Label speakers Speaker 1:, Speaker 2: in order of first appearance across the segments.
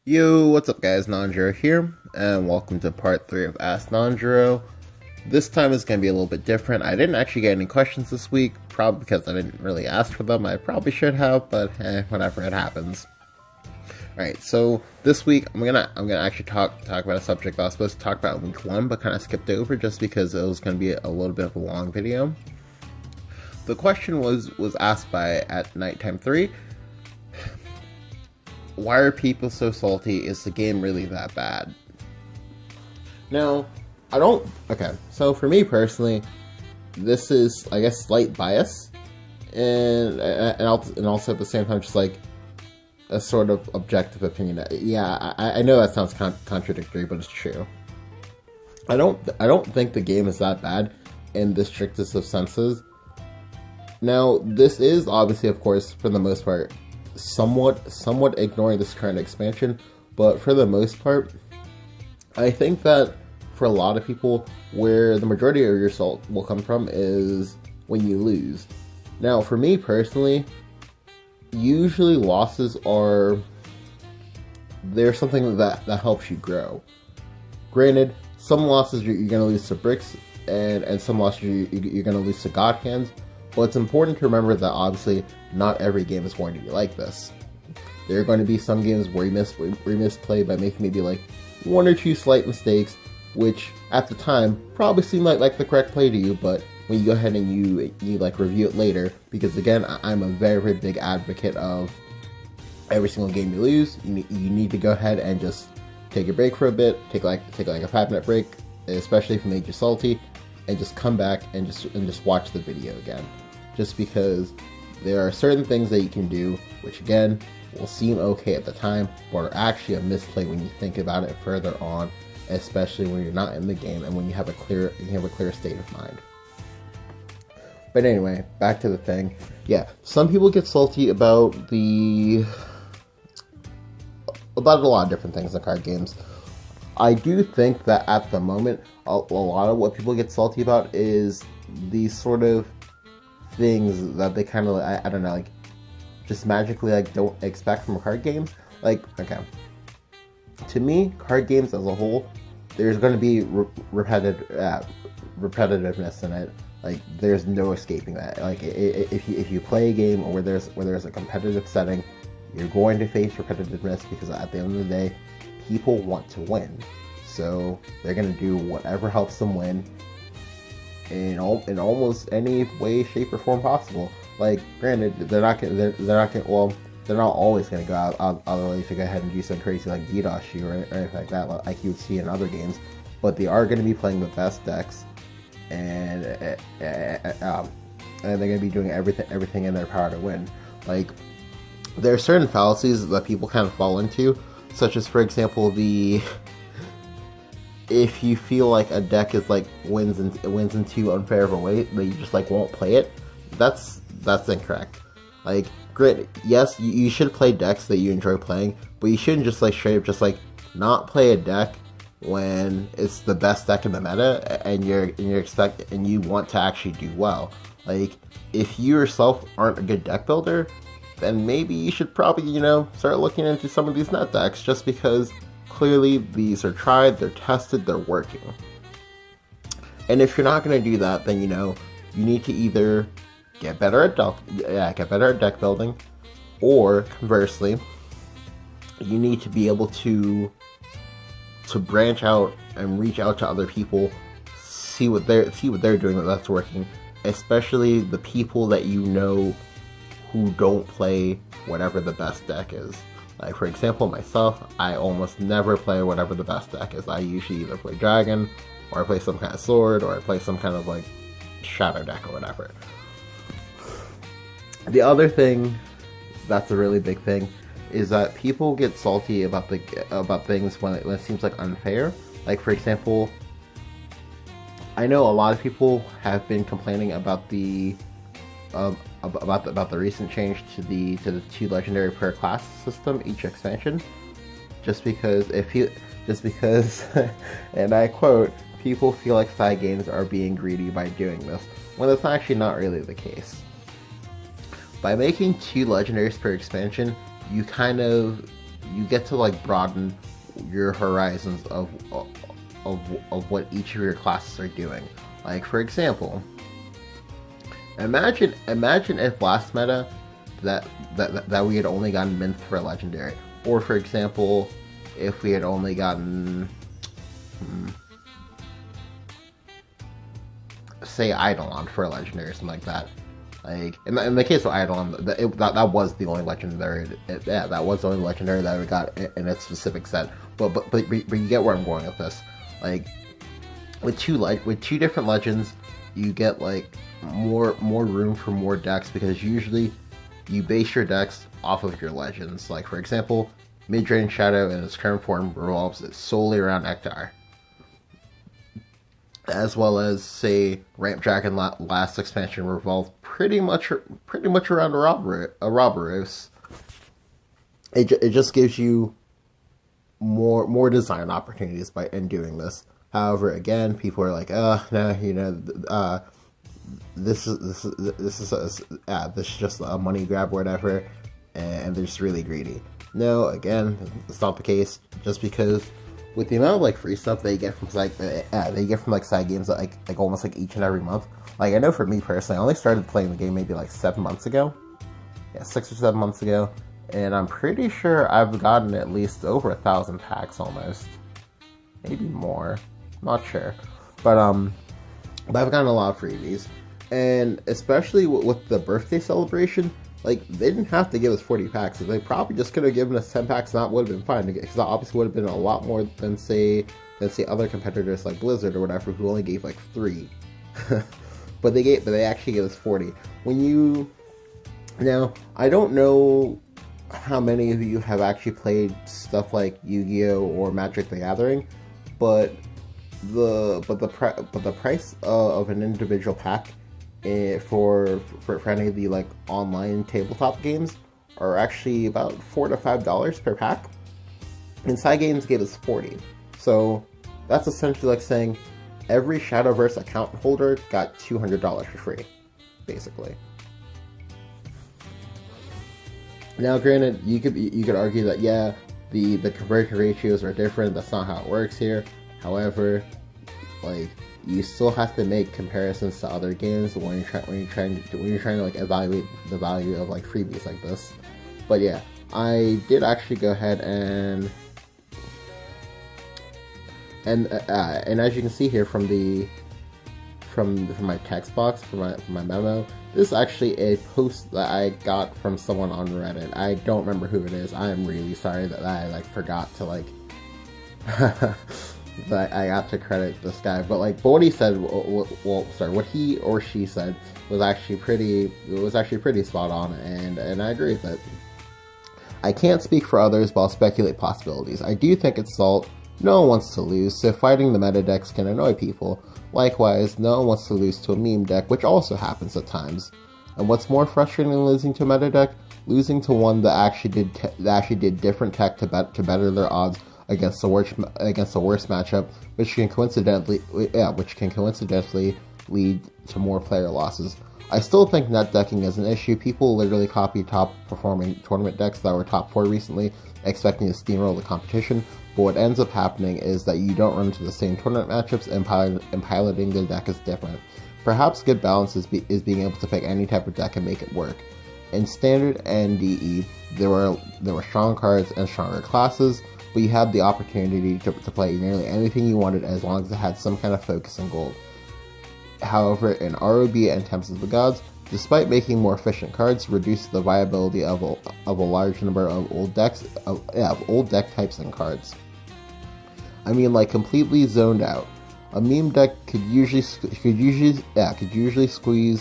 Speaker 1: Yo, what's up guys, Nanjiroh here, and welcome to part 3 of Ask Nanjiroh. This time is going to be a little bit different. I didn't actually get any questions this week, probably because I didn't really ask for them. I probably should have, but whatever, it happens. Alright, so this week I'm gonna actually talk about a subject that I was supposed to talk about in week 1, but kind of skipped over just because it was going to be a little bit of a long video. The question was asked by at Nighttime 3. Why are people so salty? Is the game really that bad? Now, okay, so for me personally, this is, I guess, slight bias, and also at the same time, just like a sort of objective opinion. Yeah, I know that sounds contradictory, but it's true. I don't think the game is that bad in the strictest of senses. Now, this is obviously, of course, for the most part, somewhat ignoring this current expansion, but for the most part, I think that for a lot of people, where the majority of your salt will come from is when you lose. Now, for me personally, usually losses are, they're something that helps you grow. Granted, some losses you're going to lose to bricks, and some losses you're going to lose to god hands. But it's important to remember that obviously not every game is going to be like this. There are going to be some games where you misplay by making maybe like 1 or 2 slight mistakes, which at the time probably seem like the correct play to you, but when you go ahead and you like review it later, because again, I'm a very big advocate of every single game you lose, you need to go ahead and just take a break for a bit, take like a 5-minute break, especially if it made you salty, and just come back and just watch the video again. Just because there are certain things that you can do, which again, will seem okay at the time, but are actually a misplay when you think about it further on, especially when you're not in the game and when you have a clear state of mind. But anyway, back to the thing. Yeah, some people get salty about a lot of different things in card games. I do think that at the moment, a lot of what people get salty about is these sort of things that they kind of, I don't know, like, just magically, like, don't expect from card games. Like, okay, to me, card games as a whole, there's going to be repetitiveness in it. Like, there's no escaping that. Like, if you play a game where there's a competitive setting, you're going to face repetitiveness, because at the end of the day, people want to win. So they're going to do whatever helps them win in almost any way, shape, or form possible. Like, granted, they're not always going to go out of the way to go ahead and do some crazy like DDoS you or anything like that, like you would see in other games. But they are going to be playing the best decks, and they're going to be doing everything in their power to win. Like, there are certain fallacies that people kind of fall into, such as, for example, if you feel like a deck is like wins in too unfair of a way, that you just like won't play it. That's incorrect. Like, great, yes, you should play decks that you enjoy playing, but you shouldn't just like straight up just like not play a deck when it's the best deck in the meta, and you want to actually do well. Like, if you yourself aren't a good deck builder, then maybe you should probably, start looking into some of these net decks, just because clearly these are tried, they're tested, they're working. And if you're not going to do that, then you need to either get better at deck building, or conversely, you need to be able to branch out and reach out to other people, see what they're doing that's working, especially the people that who don't play whatever the best deck is. Like, for example, myself, I almost never play whatever the best deck is. I usually either play Dragon, or I play some kind of Sword, or I play some kind of, like, Shadow deck or whatever. The other thing that's a really big thing is that people get salty about things when it seems like unfair. Like, for example, I know a lot of people have been complaining about the recent change to the 2 legendary per class system each expansion, just because and I quote, people feel like side games are being greedy by doing this, when that's actually not really the case. By making 2 legendaries per expansion, you kind of you get to like broaden your horizons of what each of your classes are doing. Like for example, imagine if last meta that we had only gotten mints for a legendary, or for example, if we had only gotten say Eidolon for a legendary or something like that. Like in the case of Eidolon, that was the only legendary. That was the only legendary that we got in its specific set. But you get where I'm going with this. Like with two different legends, you get like more room for more decks, because usually you base your decks off of your legends. Like for example, Mid-Range Shadow in its current form revolves solely around Nektar, as well as say Ramp Dragon last expansion revolved pretty much around Ouroboros. It just gives you more design opportunities in doing this. However, again, people are like, no, this is just a money grab or whatever, and they're just really greedy. No, again, it's not the case. Just because with the amount of like free stuff they get from side games like almost like each and every month. Like I know for me personally, I only started playing the game maybe like 7 months ago. Yeah, 6 or 7 months ago, and I'm pretty sure I've gotten at least over 1,000 packs almost, maybe more. Not sure, but I've gotten a lot of freebies, and especially with the birthday celebration. Like, they didn't have to give us 40 packs. They probably just could have given us 10 packs, and that would have been fine. Because that obviously would have been a lot more than say other competitors like Blizzard or whatever, who only gave like 3. but they actually gave us 40. Now, I don't know how many of you have actually played stuff like Yu-Gi-Oh or Magic the Gathering, but the price of an individual pack for any of the like online tabletop games are actually about $4 to $5 per pack. And side games gave us 40. So that's essentially like saying every Shadowverse account holder got $200 for free, basically. Now, granted, you could argue that yeah, the conversion ratios are different. That's not how it works here. However, like, you still have to make comparisons to other games when you're trying to like evaluate the value of like freebies like this. But yeah, I did actually go ahead and as you can see here from my text box, from my memo, this is actually a post that I got from someone on Reddit. I don't remember who it is. I am really sorry that I like forgot to like that I got to credit this guy, but what he said, what he or she said was actually pretty spot on, and I agree with it. I can't speak for others, but I'll speculate possibilities. I do think it's salt. No one wants to lose, so fighting the meta decks can annoy people. Likewise, no one wants to lose to a meme deck, which also happens at times. And what's more frustrating than losing to a meta deck? Losing to one that actually did different tech to better their odds against the worst matchup, which can coincidentally lead to more player losses. I still think net decking is an issue. People literally copy top performing tournament decks that were top 4 recently, expecting to steamroll the competition, but what ends up happening is that you don't run into the same tournament matchups, and piloting the deck is different. Perhaps good balance is being able to pick any type of deck and make it work. In Standard and DE, there were strong cards and stronger classes, but you had the opportunity to play nearly anything you wanted as long as it had some kind of focus and gold. However, in ROB and Tempest of the Gods, despite making more efficient cards, reduced the viability of a large number of old decks, old deck types and cards. I mean, like, completely zoned out. A meme deck could usually squeeze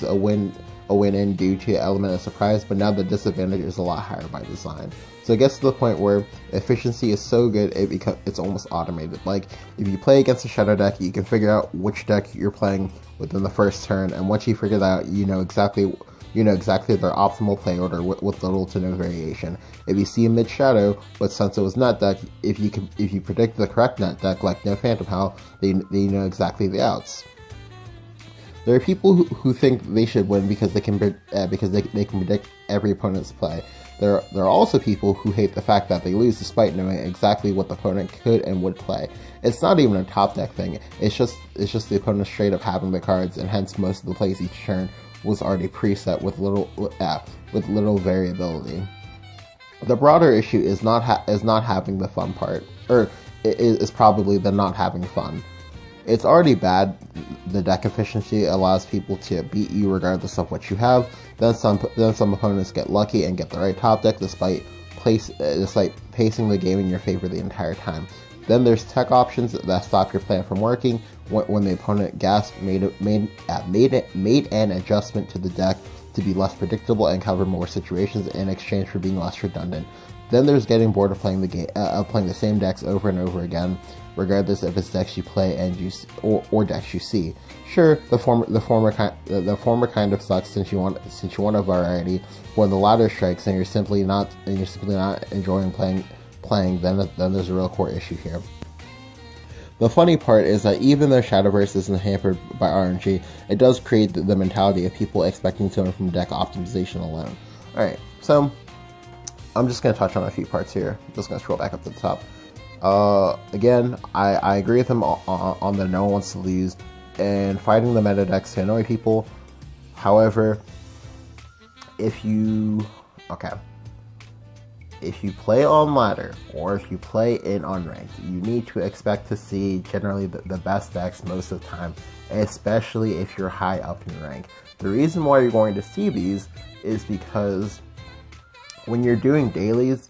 Speaker 1: a win in due to element of surprise, but now the disadvantage is a lot higher by design. So it gets to the point where efficiency is so good it's almost automated. Like, if you play against a shadow deck, you can figure out which deck you're playing within the first turn, and once you figure that out, you know exactly their optimal play order with little to no variation. If you see a mid shadow, but since it was net deck, if you predict the correct net deck, like no Phantom Howl, they know exactly the outs. There are people who think they should win because they can predict every opponent's play. there are also people who hate the fact that they lose despite knowing exactly what the opponent could and would play. It's not even a top deck thing. It's just the opponent straight up having the cards, and hence most of the plays each turn was already preset with little variability. The broader issue is not having the fun part, or is probably the not having fun. It's already bad. The deck efficiency allows people to beat you regardless of what you have. Then some opponents get lucky and get the right top deck despite pacing the game in your favor the entire time. Then there's tech options that stop your plan from working when the opponent made an adjustment to the deck to be less predictable and cover more situations in exchange for being less redundant. Then there's getting bored of playing the same decks over and over again, regardless if it's decks you play or decks you see. Sure, the former kind of sucks since you want a variety. When the latter strikes and you're simply not enjoying playing, then there's a real core issue here. The funny part is that even though Shadowverse isn't hampered by RNG, it does create the mentality of people expecting to learn from deck optimization alone. Alright, so I'm just going to touch on a few parts here. I'm just going to scroll back up to the top. Again, I agree with him on the no one wants to lose and fighting the meta decks to annoy people. However, if you play on ladder or if you play in unranked, you need to expect to see generally the best decks most of the time, especially if you're high up in rank. The reason why you're going to see these is because when you're doing dailies,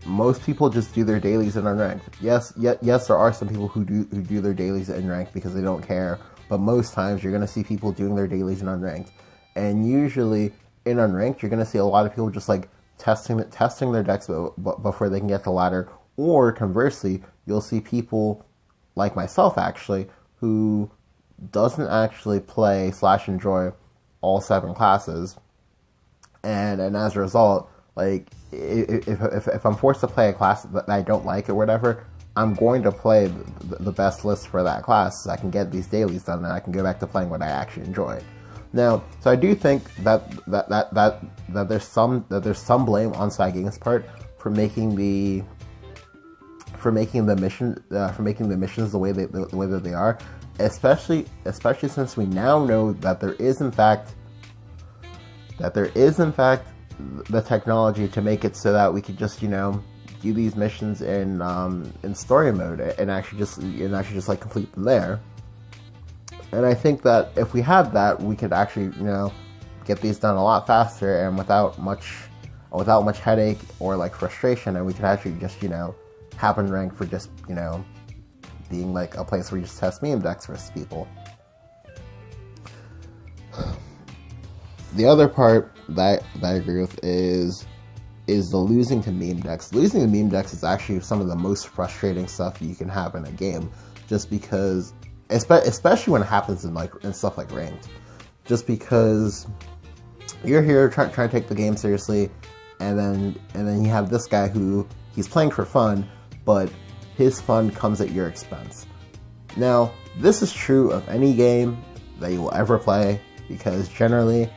Speaker 1: most people just do their dailies in unranked. Yes, there are some people who do their dailies in ranked because they don't care, but most times you're going to see people doing their dailies in unranked. And usually in unranked, you're going to see a lot of people just like testing their decks before they can get the ladder, or conversely, you'll see people like myself actually who doesn't actually play / enjoy all 7 classes, and as a result, like if I'm forced to play a class that I don't like or whatever, I'm going to play the best list for that class so I can get these dailies done and I can go back to playing what I actually enjoy. Now, so I do think that there's some blame on Cygame's part for making the missions the way that they are, especially since we now know that there is in fact the technology to make it so that we could just do these missions in story mode and actually just like complete them there. And I think that if we had that, we could actually, get these done a lot faster and without much headache or like frustration, and we could actually just, happen rank for just, being like a place where you just test meme decks versus people. The other part that I agree with is the losing to meme decks. Losing to meme decks is actually some of the most frustrating stuff you can have in a game, just because, especially when it happens in stuff like ranked, just because you're here trying to take the game seriously, and then you have this guy who he's playing for fun, but his fun comes at your expense. Now, this is true of any game that you will ever play, because generally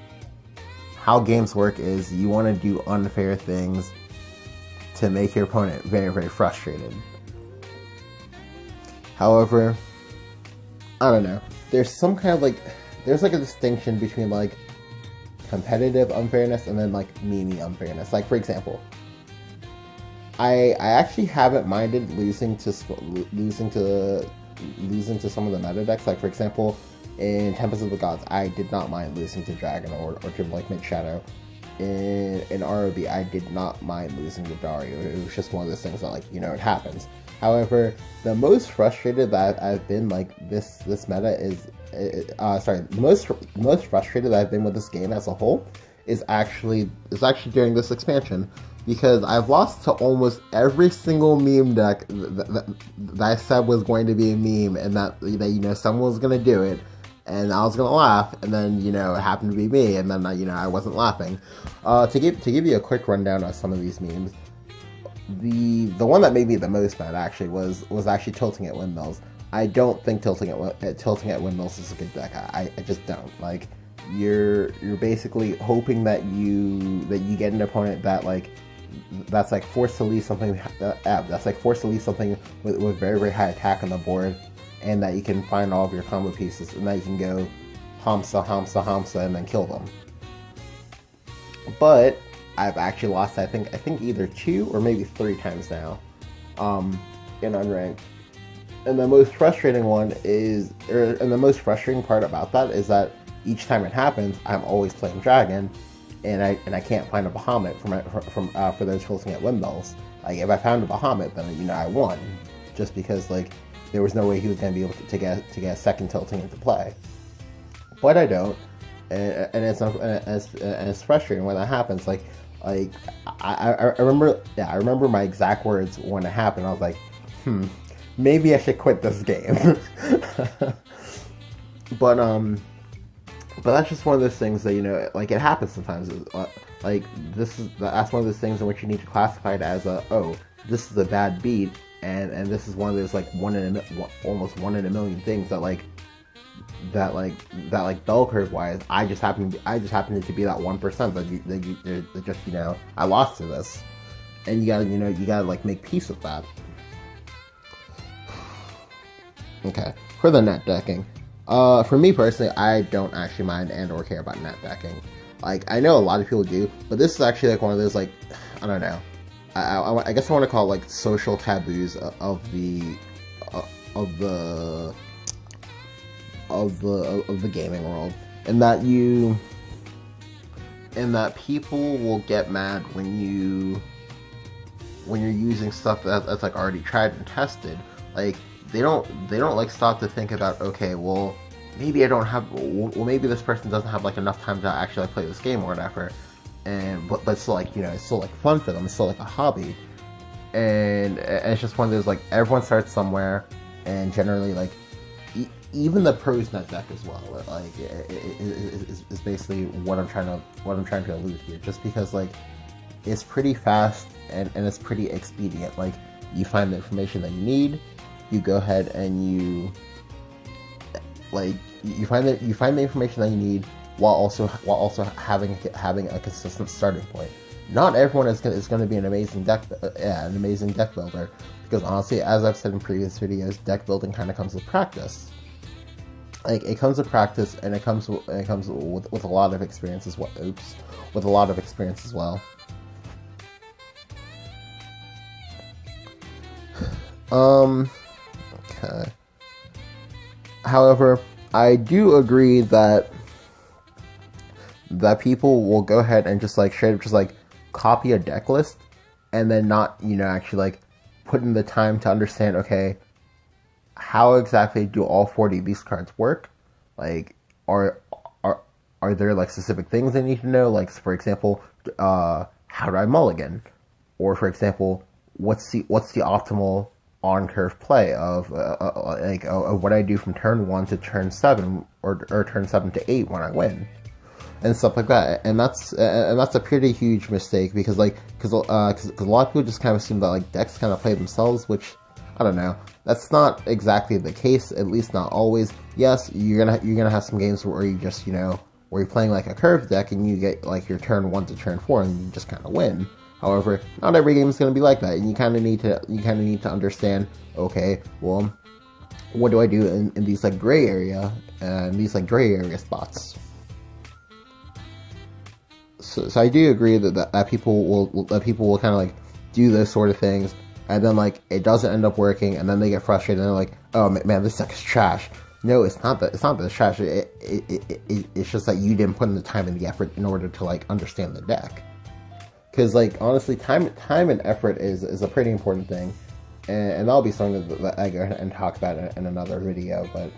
Speaker 1: how games work is you want to do unfair things to make your opponent very, very frustrated. However, I don't know. There's some kind of there's a distinction between competitive unfairness and then meme unfairness. Like, for example, I actually haven't minded losing to some of the meta decks. Like, for example, in Tempest of the Gods, I did not mind losing to Dragon or to Mid Shadow. In ROB, I did not mind losing to Dario. It was just one of those things that it happens. However, the most frustrated that I've been this meta is the most frustrated that I've been with this game as a whole is actually during this expansion, because I've lost to almost every single meme deck that I said was going to be a meme, and that someone was going to do it, and I was going to laugh, and then it happened to be me, and then I wasn't laughing. To give you a quick rundown of some of these memes, the one that made me the most mad actually was actually Tilting at Windmills. I don't think Tilting at Windmills is a good deck. I just don't. you're basically hoping that you get an opponent that's like forced to leave something with very, very high attack on the board, and that you can find all of your combo pieces, and that you can go Hamsa, Hamsa, Hamsa, and then kill them. But I've actually lost, I think either 2 or maybe 3 times now, in unranked. And the most frustrating the most frustrating part about that is that each time it happens, I'm always playing Dragon, and I can't find a Bahamut for those tilting at windmills. Like, if I found a Bahamut, then I won, just because like there was no way he was going to be able to get a second tilting into play. But I don't, and it's frustrating when that happens. Like I remember my exact words when it happened. I was like, maybe I should quit this game. But that's just one of those things that like it happens sometimes. Like that's one of those things in which you need to classify it as this is a bad beat, and this is one of those like almost one in a million things that bell curve wise, I just happen to be that 1% that just I lost to this, and you gotta like make peace with that. Okay, for the net decking, for me personally, I don't actually mind and or care about net decking. Like, I know a lot of people do, but this is actually like one of those, like, I don't know, I guess I want to call it like social taboos of the gaming world, and that people will get mad when you're using stuff that's like already tried and tested. Like, they don't like stop to think about, okay, well, maybe maybe this person doesn't have like enough time to actually like play this game or whatever, but it's still like it's still like fun for them. It's still like a hobby, and it's just one of those, like, everyone starts somewhere, and generally like even the pros net deck as well. Like, is basically what I'm trying to allude here. Just because like it's pretty fast and it's pretty expedient. Like, you find the information that you need, you go ahead and you find the information that you need while also having a consistent starting point. Not everyone is going to be an amazing deck builder, because honestly, as I've said in previous videos, deck building kind of comes with practice. Like, it comes with practice, and it comes with a lot of experience as well. With a lot of experience as well. Okay. However, I do agree that people will go ahead and just like straight up just like copy a deck list, and then not actually like put in the time to understand, okay, how exactly do all 40 of these cards work? Like, are there like specific things they need to know? Like, for example, how do I mulligan? Or, for example, what's the optimal on curve play of what I do from turn 1 to turn 7 or turn 7 to 8 when I win, and stuff like that. And that's a pretty huge mistake, because a lot of people just kind of assume that like decks kind of play themselves, which I don't know. That's not exactly the case, at least not always. Yes, you're gonna have some games where you just where you're playing like a curved deck and you get like your turn 1 to turn 4 and you just kind of win. However, not every game is going to be like that, and you kind of need to understand, okay, well, what do I do in these like gray area spots? So I do agree that people will kind of like do those sort of things, and then like it doesn't end up working, and then they get frustrated and they're like, oh man, this deck is trash. No, it's not that it's trash. It's just that you didn't put in the time and the effort in order to like understand the deck. Because, like, honestly, time and effort is a pretty important thing, and that'll be something that I go ahead and talk about in another video. But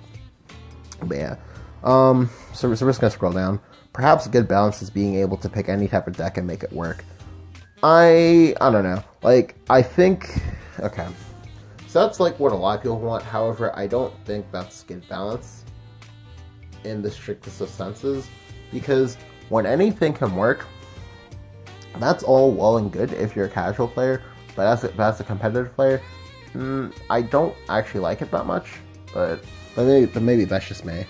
Speaker 1: yeah, so we're just gonna scroll down. Perhaps a good balance is being able to pick any type of deck and make it work. I don't know. Like, I think, okay, so that's like what a lot of people want. However, I don't think that's good balance in the strictest of senses, because when anything can work, that's all well and good if you're a casual player, but as a competitive player, I don't actually like it that much. But maybe that's just me.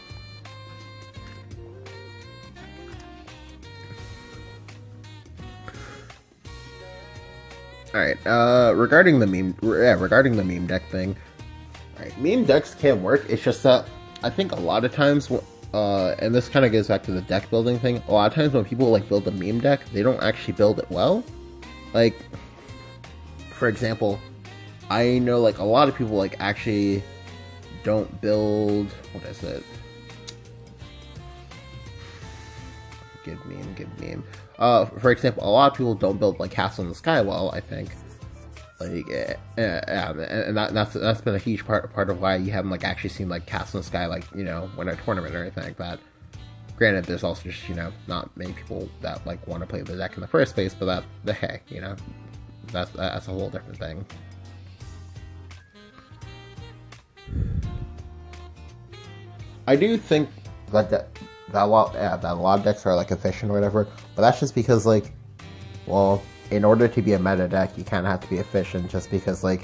Speaker 1: Alright, regarding the meme deck thing. Alright, meme decks can work, it's just that I think a lot of times, and this kind of goes back to the deck building thing, a lot of times when people, like, build a meme deck, they don't actually build it well. Like, for example, I know, like, a lot of people, like, actually don't build, what is it? Good meme. For example, a lot of people don't build, like, Castle in the Sky well, I think. Like, and that's been a huge part of why you haven't, like, actually seen, like, Castle in the Sky, like, you know, win a tournament or anything like that. Granted, there's also just, you know, not many people that, like, want to play the deck in the first place, but hey, you know, that's a whole different thing. I do think that a lot of decks are, like, efficient or whatever, but that's just because, like, well, in order to be a meta deck, you kind of have to be efficient, just because, like,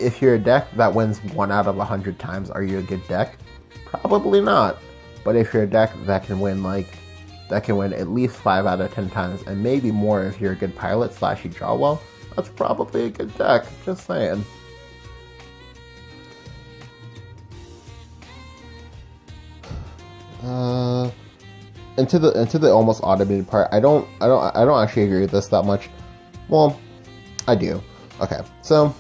Speaker 1: if you're a deck that wins 1 out of 100 times, are you a good deck? Probably not. But if you're a deck that can win, at least 5 out of 10 times, and maybe more if you're a good pilot / you draw well, that's probably a good deck, just saying. Into the almost automated part, I don't actually agree with this that much. Well, I do. Okay, so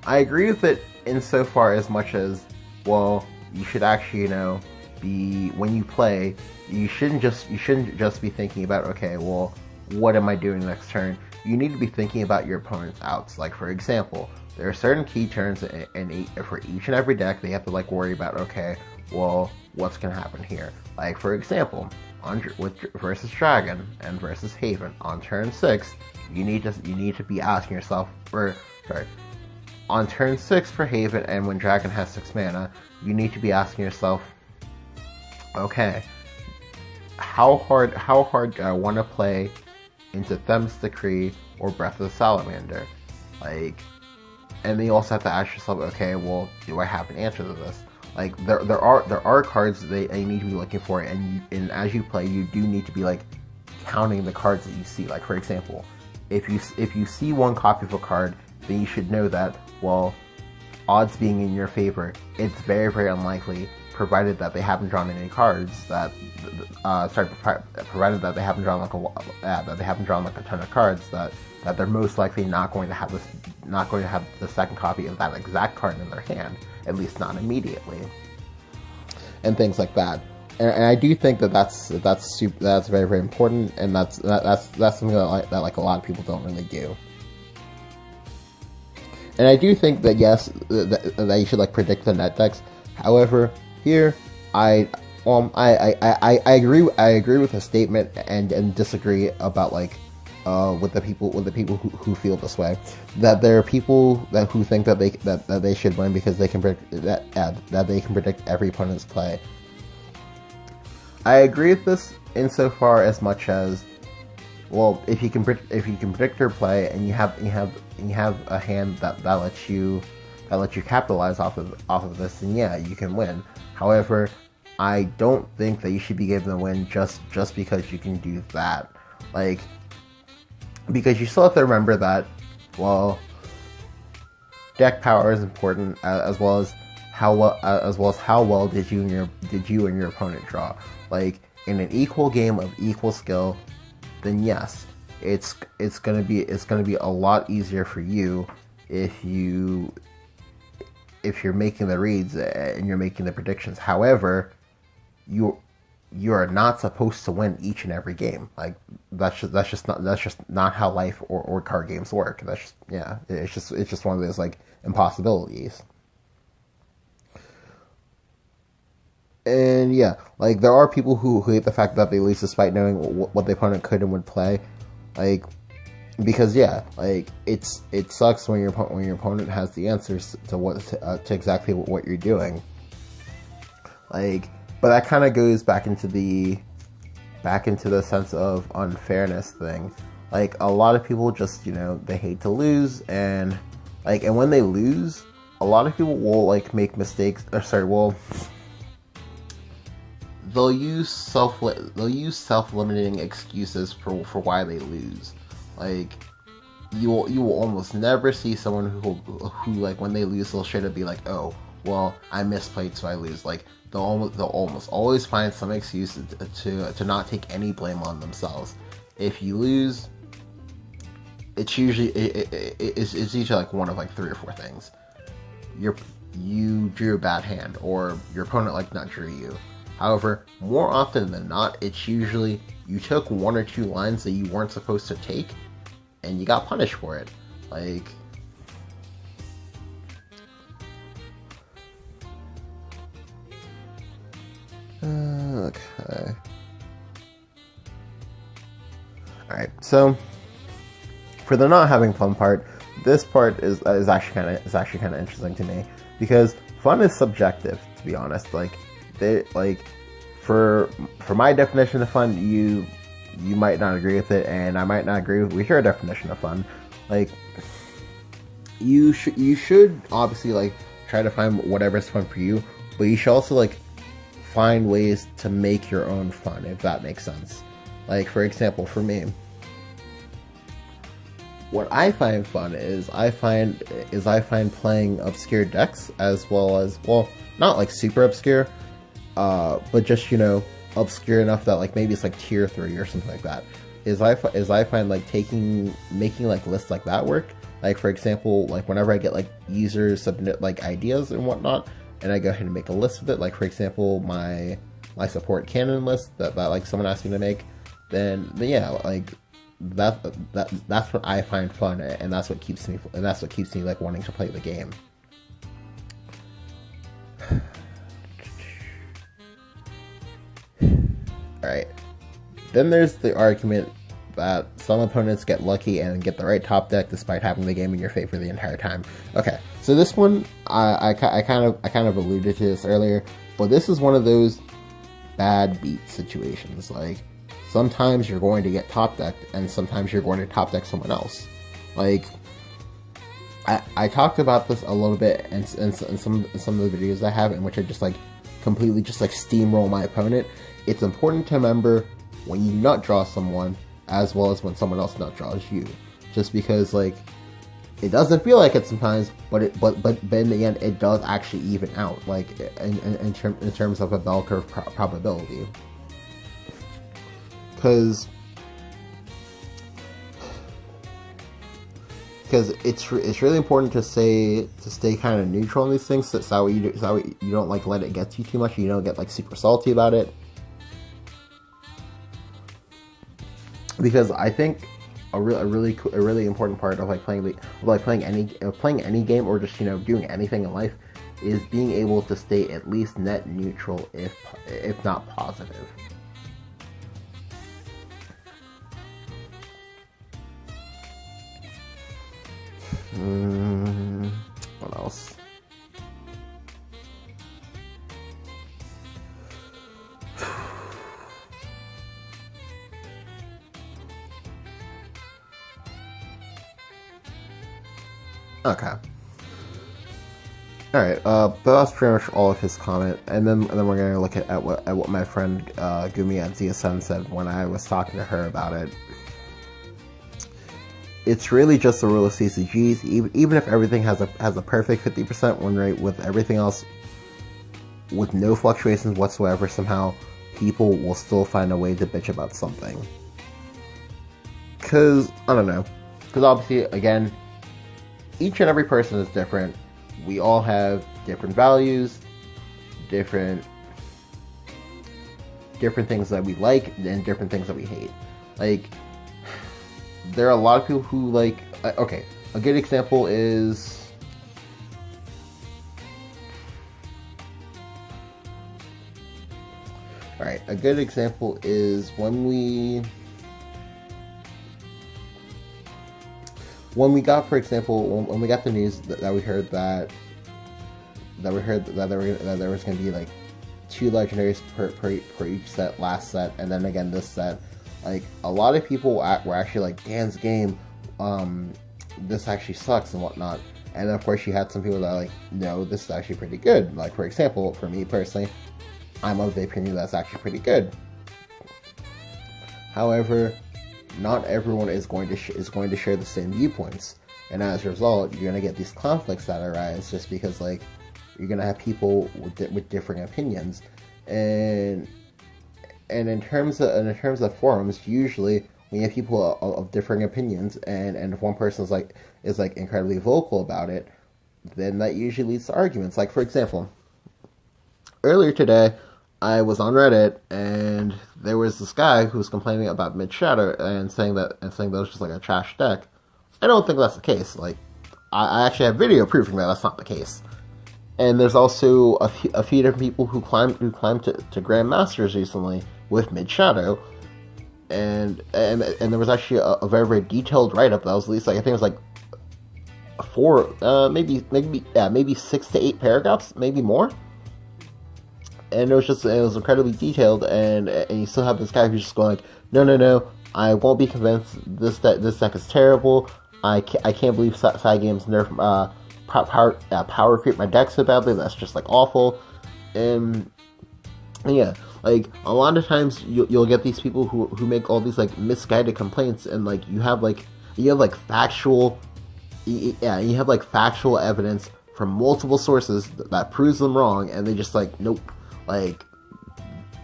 Speaker 1: I agree with it insofar as much as, well, you should actually, you know, when you play, you shouldn't just be thinking about, okay, well, what am I doing next turn? You need to be thinking about your opponent's outs. Like, for example, there are certain key turns for each and every deck, they have to, like, worry about, okay, well, what's gonna happen here? Like, for example, versus Dragon and versus Haven on turn 6, you need to be asking yourself, on turn 6 for Haven, and when Dragon has 6 mana, you need to be asking yourself, okay, how hard do I want to play into Them's Decree or Breath of the Salamander? Like, and then you also have to ask yourself, okay, well, do I have an answer to this? Like, there are cards that you need to be looking for, and as you play, you do need to be, like, counting the cards that you see. Like, for example, if you see one copy of a card, then you should know that, well, odds being in your favor, it's very, very unlikely, provided that they haven't drawn any cards that, provided that they haven't drawn like a ton of cards, that they're most likely not going to have the second copy of that exact card in their hand, at least not immediately, and things like that. And I do think that's very, very important, and that's something that a lot of people don't really do. And I do think that, yes, that you should, like, predict the net decks. However, here I agree with the statement and disagree about, like, with the people who feel this way, that there are people who think that they should win because they can predict that they can predict every opponent's play. I agree with this insofar as much as, well, if you can predict their play, and you have a hand that lets you capitalize off of this, then yeah, you can win. However, I don't think that you should be given the win just because you can do that. Like, because you still have to remember that, well, deck power is important, as well as how well did you and your opponent draw. Like, in an equal game of equal skill, then yes, it's gonna be a lot easier for you if you're making the reads and you're making the predictions. However, you are not supposed to win each and every game. Like, that's just not how life or card games work. It's just one of those, like, impossibilities. And yeah, like, there are people who hate the fact that they lose despite knowing what the opponent could and would play, like, because yeah, like, it sucks when your opponent has the answers to exactly what you're doing. Like, but that kind of goes back into the sense of unfairness thing. Like, a lot of people just, you know, they hate to lose, and when they lose, a lot of people will, like, make mistakes, they'll use self-limiting excuses for why they lose. Like, you will almost never see someone who like when they lose, they'll straight up be like, oh, well, I misplayed, so I lose. Like, they'll almost always find some excuse to not take any blame on themselves. If you lose, it's usually it's usually like one of like 3 or 4 things. You drew a bad hand, or your opponent like not drew you. However, more often than not, it's usually you took 1 or 2 lines that you weren't supposed to take, and you got punished for it. Like, okay. Alright, so for the not having fun part, this part is actually kind of interesting to me, because fun is subjective, to be honest. Like, for my definition of fun, you might not agree with it, and I might not agree with your definition of fun. Like, you should obviously like try to find whatever's fun for you, but you should also like find ways to make your own fun, if that makes sense. Like, for example, for me, what I find fun is I find playing obscure decks, as well as, well, not like super obscure, but just, you know, obscure enough that like maybe it's like tier 3 or something like that. I find like making like lists like that work. Like, for example, like whenever I get like users submit like ideas and whatnot, and I go ahead and make a list with it. Like, for example, my support canon list that like someone asked me to make, then yeah, like that's what I find fun, and that's what keeps me like wanting to play the game. Alright, then there's the argument that some opponents get lucky and get the right top deck despite having the game in your favor the entire time. Okay, so this one, I kind of alluded to this earlier, but this is one of those bad beat situations. Like, sometimes you're going to get top decked, and sometimes you're going to top deck someone else. Like, I talked about this a little bit in some of the videos I have, in which I just like completely just like steamroll my opponent. It's important to remember when you nut draw someone, as well as when someone else nut draws you. Just because, like, it doesn't feel like it sometimes, but in the end, it does actually even out, like, in terms of a bell curve probability. Because it's really important to stay kind of neutral in these things, so that way you don't like let it get to you too much. You don't get like super salty about it. Because I think a really important part of like playing any game, or just, you know, doing anything in life, is being able to stay at least net neutral, if not positive. What else? Okay. Alright, but that's pretty much all of his comment, and then we're gonna look at what my friend Gumi at ZSN said when I was talking to her about it. It's really just a rule of CCGs. Even if everything has a perfect 50% win rate, with everything else with no fluctuations whatsoever, somehow people will still find a way to bitch about something. Cause I don't know. Cause obviously, again, each and every person is different. We all have different values, different things that we like, and different things that we hate. Like, there are a lot of people who like, okay, a good example is, alright, a good example is when we got, for example, when we got the news that we heard that there was going to be like 2 legendaries per each set, last set, and then again this set. Like, a lot of people were actually like, Dan's game, this actually sucks and whatnot. And then of course you had some people that are like, no, this is actually pretty good. Like, for example, for me personally, I'm of the opinion that's actually pretty good. However, not everyone is going to share the same viewpoints, and as a result, you're gonna get these conflicts that arise just because like you're gonna have people with differing opinions, and in terms of forums, usually when you have people of differing opinions, and if one person is incredibly vocal about it, then that usually leads to arguments. Like, for example, earlier today, I was on Reddit, and there was this guy who was complaining about Mid Shadow and saying that it was just like a trash deck. I don't think that's the case. Like, I actually have video proving that that's not the case. And there's also a few different people who climbed to Grandmasters recently with Mid Shadow, and there was actually a very, very detailed write-up that was at least like, I think it was like maybe 6 to 8 paragraphs, maybe more. And it was incredibly detailed, and you still have this guy who's just going like, no, I won't be convinced. This deck is terrible. I can't believe Cygames nerf power creep my deck so badly. That's just like awful. And yeah, like a lot of times you'll get these people who make all these like misguided complaints, and like you have factual evidence from multiple sources that proves them wrong, and they just like, nope. Like,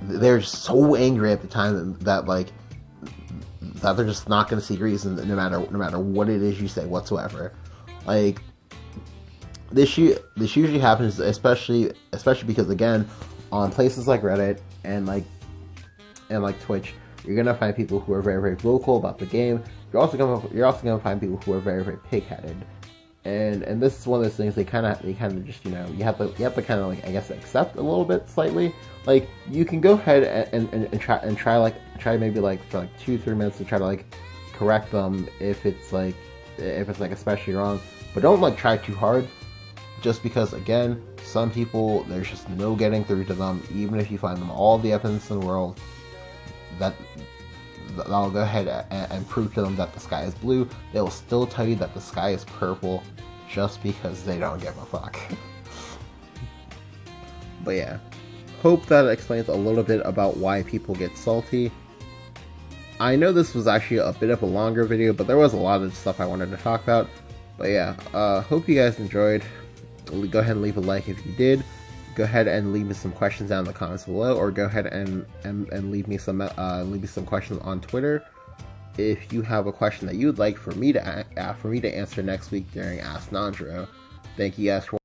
Speaker 1: they're so angry at the time that they're just not going to see reason, no matter what it is you say whatsoever. Like, this usually happens, especially because, again, on places like Reddit and Twitch, you're gonna find people who are very, very vocal about the game. You're also gonna find people who are very, very pig-headed. And this is one of those things they kind of just, you have to kind of like, I guess, accept a little bit slightly. Like, you can go ahead and try maybe like for like 2-3 minutes to try to like correct them if it's like especially wrong, but don't like try too hard, just because, again, some people, there's just no getting through to them. Even if you find them all the evidence in the world I'll go ahead and prove to them that the sky is blue, they will still tell you that the sky is purple, just because they don't give a fuck. But yeah, hope that explains a little bit about why people get salty. I know this was actually a bit of a longer video, but there was a lot of stuff I wanted to talk about. But yeah, hope you guys enjoyed. Go ahead and leave a like if you did. Go ahead and leave me some questions down in the comments below, or go ahead and leave me some questions on Twitter if you have a question that you would like for me to answer next week during Ask Nanjiroh. Thank you guys for